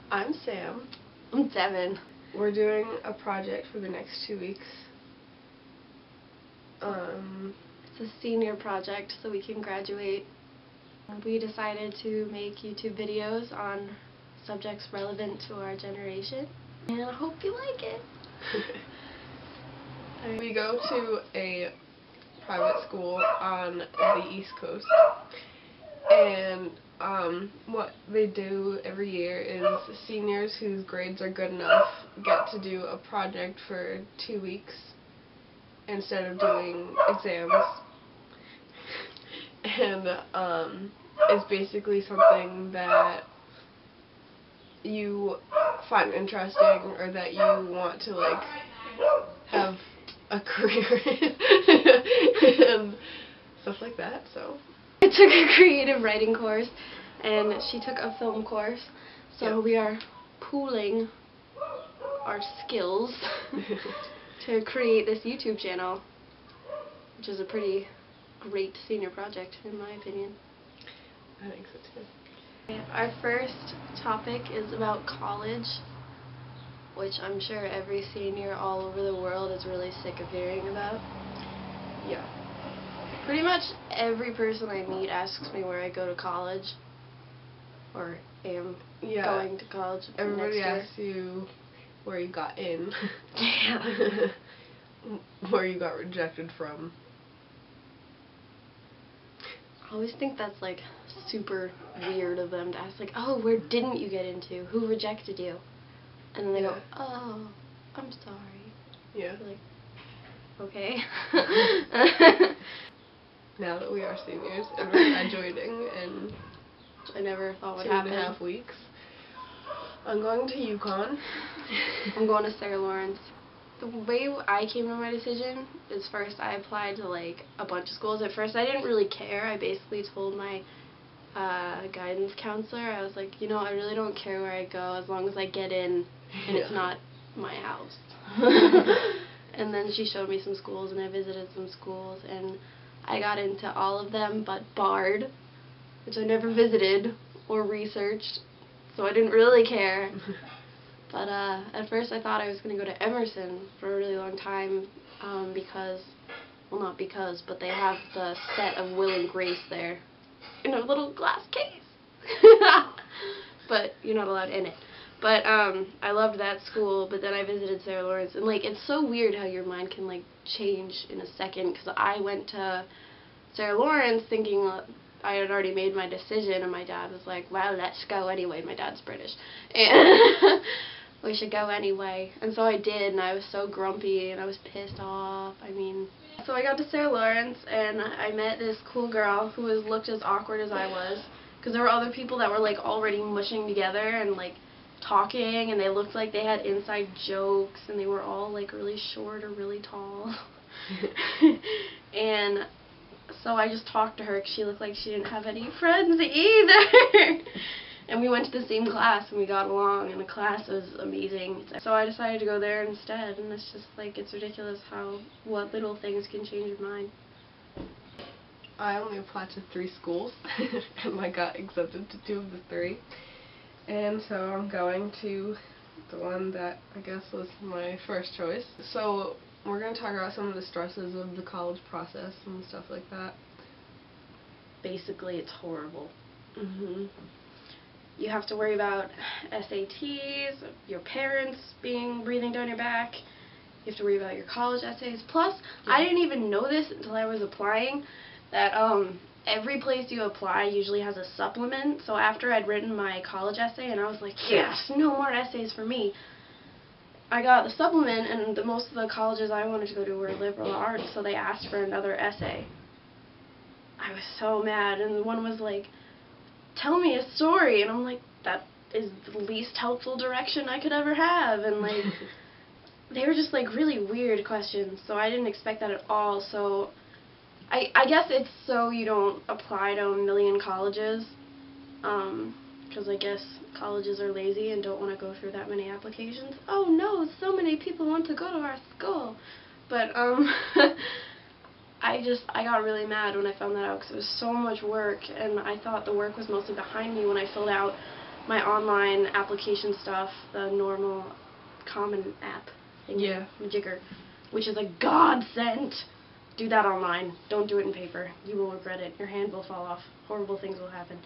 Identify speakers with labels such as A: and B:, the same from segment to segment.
A: I'm Sam.
B: I'm Devin.
A: We're doing a project for the next 2 weeks.
B: It's a senior project so we can graduate. We decided to make YouTube videos on subjects relevant to our generation, and I hope you like it.
A: We go to a private school on the East Coast, and what they do every year is seniors whose grades are good enough get to do a project for 2 weeks instead of doing exams. And it's basically something that you find interesting or that you want to like have a career in and stuff like that. So
B: I took a creative writing course and she took a film course, so we are pooling our skills to create this YouTube channel, which is a pretty great senior project in my opinion.
A: I think so too.
B: Our first topic is about college, which I'm sure every senior all over the world is really sick of hearing about.
A: Yeah.
B: Pretty much every person I meet asks me where I go to college, or am going to college
A: Everybody
B: next year.
A: asks you where you got in.
B: Yeah.
A: Where you got rejected from.
B: I always think that's like super weird of them to ask, like, oh, where didn't you get into? Who rejected you? And then they go, oh, I'm sorry.
A: Yeah.
B: Like, okay.
A: Now that we are seniors and we're graduating in
B: I never thought would happen.
A: 2.5 weeks, I'm going to UConn.
B: I'm going to Sarah Lawrence. The way I came to my decision is first I applied to like a bunch of schools. At first I didn't really care. I basically told my guidance counselor, I was like, you know, I really don't care where I go as long as I get in and it's not my house. And then she showed me some schools and I visited some schools and I got into all of them but Bard, which I never visited or researched, so I didn't really care. But at first I thought I was going to go to Emerson for a really long time because, well, not because, but they have the set of Will and Grace there in a little glass case. But you're not allowed in it. But I loved that school, but then I visited Sarah Lawrence, and like it's so weird how your mind can like change in a second, because I went to Sarah Lawrence thinking I had already made my decision, and my dad was like, well, let's go anyway. My dad's British. And we should go anyway. And so I did, and I was so grumpy, and I was pissed off. I mean, so I got to Sarah Lawrence, and I met this cool girl who looked as awkward as I was, because there were other people that were like already mushing together and like talking, and they looked like they had inside jokes, and they were all like really short or really tall. And so I just talked to her because she looked like she didn't have any friends either. And we went to the same class and we got along, and the class was amazing. So I decided to go there instead, and it's just like, it's ridiculous what little things can change your mind.
A: I only applied to 3 schools and I got accepted to 2 of the 3. And so I'm going to the one that I guess was my first choice. So we're going to talk about some of the stresses of the college process and stuff like that.
B: Basically, it's horrible. You have to worry about SATs, your parents breathing down your back. You have to worry about your college essays. Plus, I didn't even know this until I was applying, that every place you apply usually has a supplement. So after I'd written my college essay and I was like, yes, no more essays for me, I got the supplement, and most of the colleges I wanted to go to were liberal arts, so they asked for another essay. I was so mad, and one was like, tell me a story, and I'm like, that is the least helpful direction I could ever have, and like, they were just like really weird questions, so I didn't expect that at all. So I guess it's so you don't apply to a million colleges, because I guess colleges are lazy and don't want to go through that many applications. Oh no, so many people want to go to our school. But I got really mad when I found that out, because it was so much work, and I thought the work was mostly behind me when I filled out my online application stuff, the normal Common App thing,
A: Yeah.
B: Jigger, which is a godsend. Do that online. Don't do it in paper. You will regret it. Your hand will fall off. Horrible things will happen.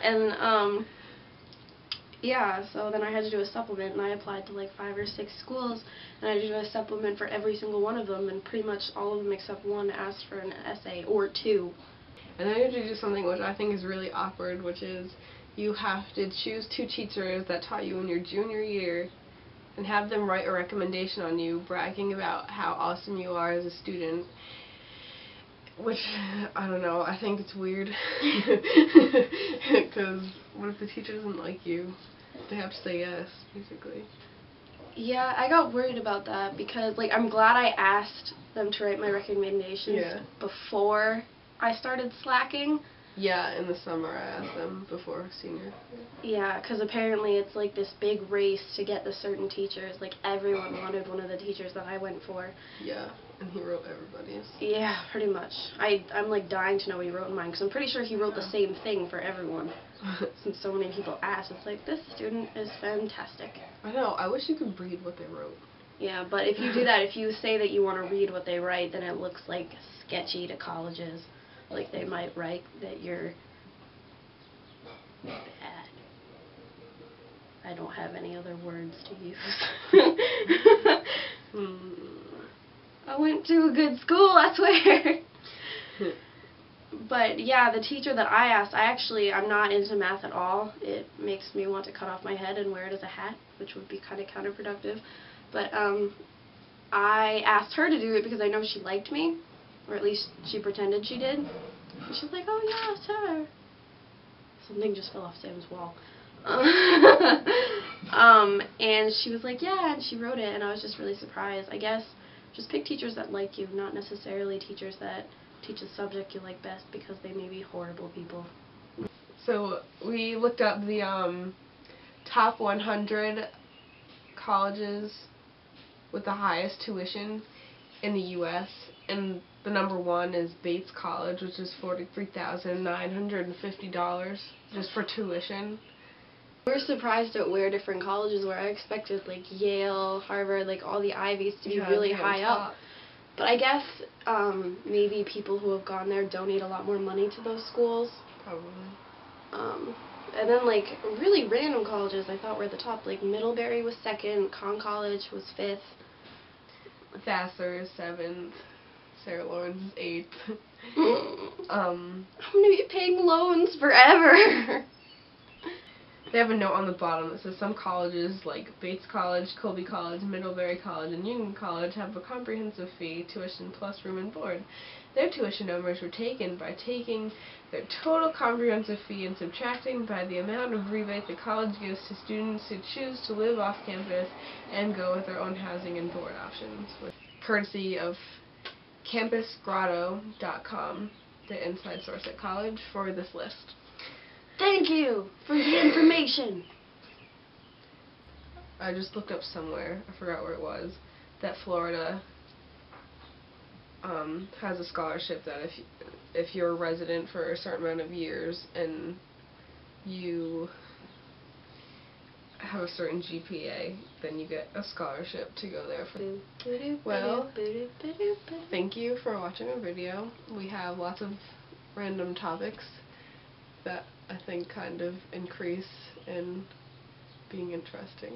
B: And yeah, so then I had to do a supplement, and I applied to like 5 or 6 schools, and I had to do a supplement for every single one of them, and pretty much all of them except one asked for an essay or 2.
A: And then you have to do something which I think is really awkward, which is you have to choose 2 teachers that taught you in your junior year and have them write a recommendation on you, bragging about how awesome you are as a student. Which, I don't know, I think it's weird. Because what if the teacher doesn't like you? They have to say yes, basically.
B: Yeah, I got worried about that because, like, I'm glad I asked them to write my recommendations before I started slacking.
A: Yeah, in the summer I asked them before senior.
B: Yeah, because apparently it's like this big race to get the certain teachers. Like, everyone wanted one of the teachers that I went for.
A: Yeah, and he wrote everybody's.
B: Yeah, pretty much. I'm like dying to know what he wrote in mine, because I'm pretty sure he wrote the same thing for everyone. Since so many people asked, it's like, this student is fantastic.
A: I know, I wish you could read what they wrote.
B: Yeah, but if you do that, if you say that you want to read what they write, then it looks like sketchy to colleges. Like, they might write that you're bad. I don't have any other words to use. I went to a good school, I swear. But yeah, the teacher that I asked, I'm not into math at all. It makes me want to cut off my head and wear it as a hat, which would be kind of counterproductive. But I asked her to do it because I know she liked me, or at least she pretended she did. And she's like, oh yeah, sure. Something just fell off Sam's wall. And she was like, yeah, and she wrote it, and I was just really surprised. I guess just pick teachers that like you, not necessarily teachers that teach a subject you like best because they may be horrible people.
A: So we looked up the top 100 colleges with the highest tuition in the U.S., and the number 1 is Bates College, which is $43,950 just for tuition.
B: We're surprised at where different colleges were. I expected like Yale, Harvard, like all the Ivies to be really high up. But I guess maybe people who have gone there donate a lot more money to those schools.
A: Probably.
B: And then like really random colleges I thought were at the top. Like Middlebury was 2nd, Conn College was 5th.
A: Vassar is 7th. Sarah Lawrence is 8th.
B: I'm gonna be paying loans forever.
A: They have a note on the bottom that says some colleges like Bates College, Colby College, Middlebury College, and Union College have a comprehensive fee, tuition plus room and board. Their tuition numbers were taken by taking their total comprehensive fee and subtracting by the amount of rebate the college gives to students who choose to live off campus and go with their own housing and board options. Courtesy of campusgrotto.com, the inside source at college, for this list.
B: Thank you for the information.
A: I just looked up somewhere, I forgot where it was, that Florida has a scholarship that if you're a resident for a certain amount of years and you have a certain GPA, then you get a scholarship to go there. Well, thank you for watching our video. We have lots of random topics that I think kind of increase in being interesting.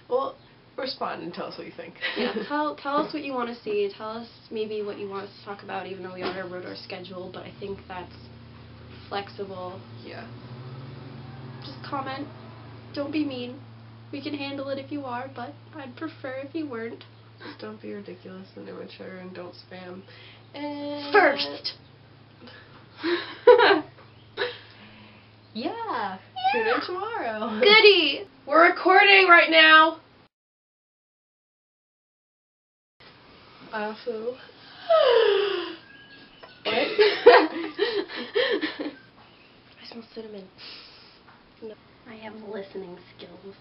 A: Well, respond and tell us what you think.
B: Yeah, tell us what you want to see. Tell us maybe what you want us to talk about, even though we already wrote our schedule, but I think that's flexible.
A: Yeah.
B: Just comment. Don't be mean. We can handle it if you are, but I'd prefer if you weren't.
A: Just don't be ridiculous and immature and don't spam. And
B: First!
A: Yeah. Tune in tomorrow.
B: Goody! We're recording right now!
A: Also.
B: What? I smell cinnamon. No. I have listening skills.